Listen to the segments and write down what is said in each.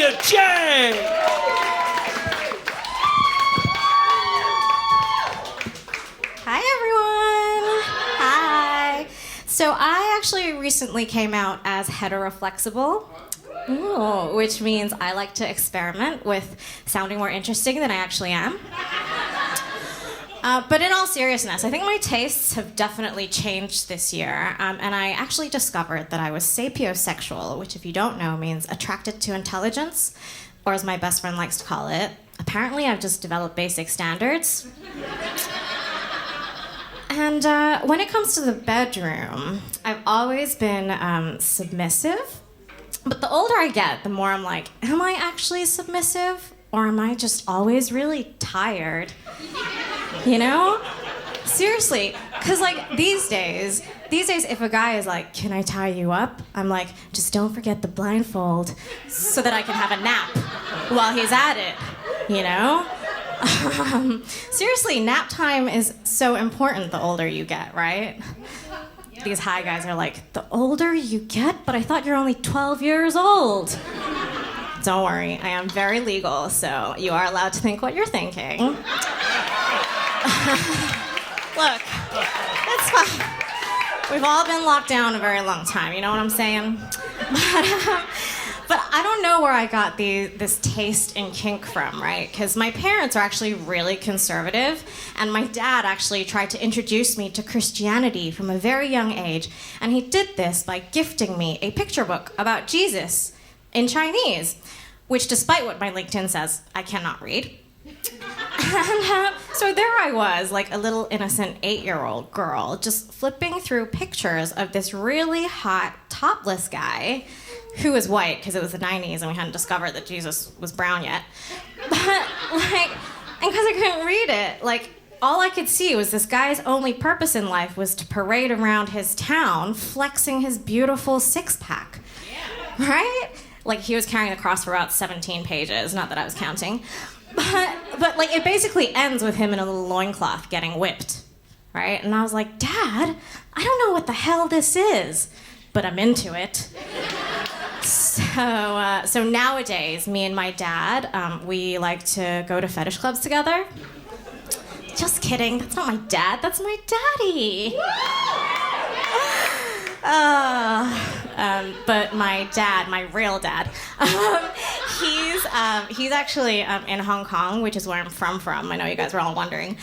Ginnia Cheng! Hi, everyone. Hi. So I actually recently came out as heteroflexible, which means I like to experiment with sounding more interesting than I actually am. But in all seriousness, I think my tastes have definitely changed this year, and I actually discovered that I was sapiosexual, which if you don't know means attracted to intelligence, or as my best friend likes to call it, apparently I've just developed basic standards. And when it comes to the bedroom, I've always been submissive, but the older I get, the more I'm like, am I actually submissive, or am I just always really tired? You know? Seriously, because like these days, if a guy is like, can I tie you up? I'm like, just don't forget the blindfold so that I can have a nap while he's at it, you know? Seriously, nap time is so important the older you get, right? These high guys are like, the older you get? But I thought you're only 12 years old. Don't worry, I am very legal, so you are allowed to think what you're thinking. Look, it's fine. We've all been locked down a very long time, you know what I'm saying? But I don't know where I got this taste in kink from, right? Because my parents are actually really conservative, and my dad actually tried to introduce me to Christianity from a very young age, and he did this by gifting me a picture book about Jesus in Chinese, which, despite what my LinkedIn says, I cannot read. And so there I was, like a little innocent 8-year-old girl, just flipping through pictures of this really hot, topless guy who was white, because it was the 90s and we hadn't discovered that Jesus was brown yet. But, like, and because I couldn't read it, like, all I could see was this guy's only purpose in life was to parade around his town, flexing his beautiful six-pack. Yeah. Right? Like, he was carrying the cross for about 17 pages, not that I was counting. But like, it basically ends with him in a little loincloth getting whipped, right? And I was like, Dad, I don't know what the hell this is, but I'm into it. So nowadays, me and my dad, we like to go to fetish clubs together. Just kidding, that's not my dad, that's my daddy. But my dad, my real dad, he's actually in Hong Kong, which is where I'm from. I know you guys were all wondering,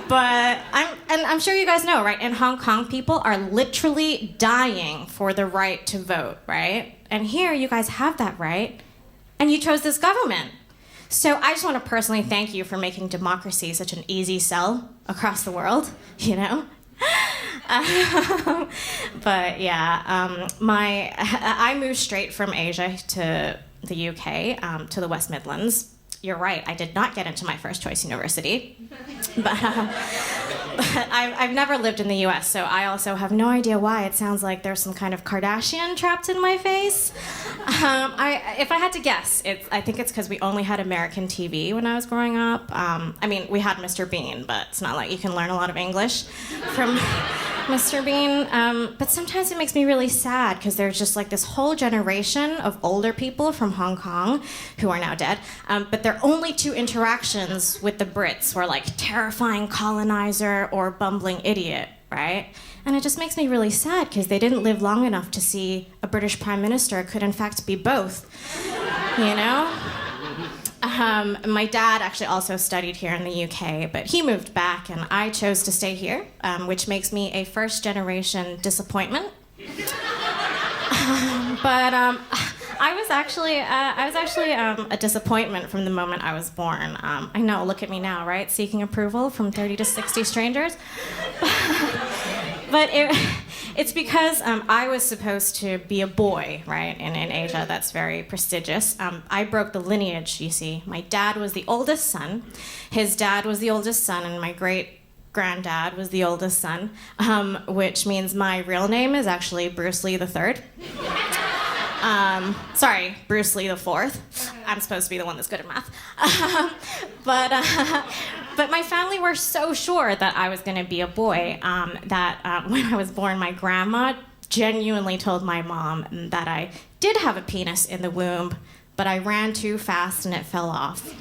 but I'm sure you guys know, right? In Hong Kong, people are literally dying for the right to vote, right? And here, you guys have that right, and you chose this government. So I just want to personally thank you for making democracy such an easy sell across the world, you know? But yeah, I moved straight from Asia to the UK, to the West Midlands. You're right, I did not get into my first choice university, but I've never lived in the US, so I also have no idea why it sounds like there's some kind of Kardashian trapped in my face. If I had to guess, I think it's because we only had American TV when I was growing up. I mean, we had Mr. Bean, but it's not like you can learn a lot of English from Mr. Bean. But sometimes it makes me really sad because there's just like this whole generation of older people from Hong Kong who are now dead, but their only two interactions with the Brits were like terrifying colonizer or bumbling idiot, right? And it just makes me really sad because they didn't live long enough to see a British Prime Minister could in fact be both, you know? My dad actually also studied here in the UK, but he moved back and I chose to stay here, which makes me a first-generation disappointment. But I was actually a disappointment from the moment I was born. I know, look at me now, right? Seeking approval from 30 to 60 strangers. But it's because I was supposed to be a boy, right? And in Asia, that's very prestigious. I broke the lineage, you see. My dad was the oldest son. His dad was the oldest son, and my great-granddad was the oldest son, which means my real name is actually Bruce Lee III. Sorry, Bruce Lee IV. I'm supposed to be the one that's good at math. But my family were so sure that I was going to be a boy that when I was born, my grandma genuinely told my mom that I did have a penis in the womb, but I ran too fast and it fell off.